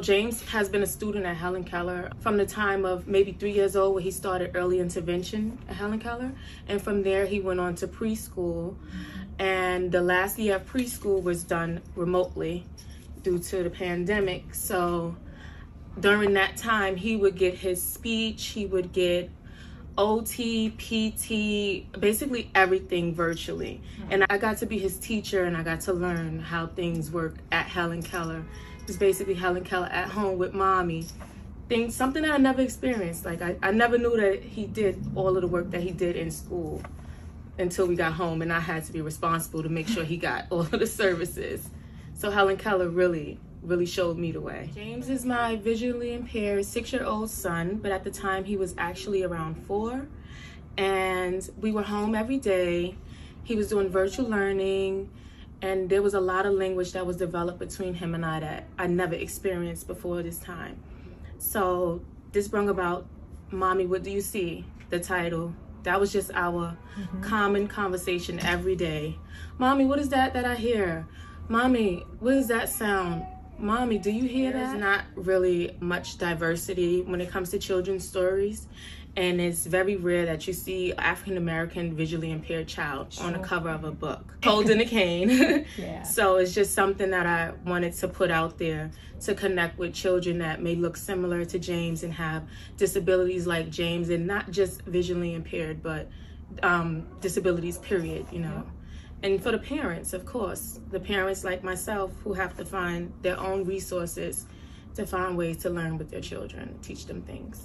James has been a student at Helen Keller from the time of maybe 3 years old, where he started early intervention at Helen Keller. And from there, he went on to preschool. And the last year of preschool was done remotely due to the pandemic. So during that time, he would get his speech, he would get OT, PT, basically everything virtually. And I got to be his teacher, and I got to learn how things work at Helen Keller. It's basically Helen Keller at home with mommy. Something that I never experienced. Like I never knew that he did all of the work that he did in school until we got home, and I had to be responsible to make sure he got all of the services. So Helen Keller really showed me the way. James is my visually impaired 6-year-old son, but at the time he was actually around 4. And we were home every day. He was doing virtual learning, and there was a lot of language that was developed between him and I that I never experienced before this time. So this brought about Mommy, What Do You See? The title. That was just our common conversation every day. Mommy, what is that I hear? Mommy, what is that sound? Mommy, do you hear that? There's not really much diversity when it comes to children's stories. And it's very rare that you see an African-American visually impaired child on the cover of a book holding a cane. Yeah. So it's just something that I wanted to put out there to connect with children that may look similar to James and have disabilities like James, and not just visually impaired, but disabilities, period, you know. And for the parents, of course, the parents like myself who have to find their own resources to find ways to learn with their children, teach them things.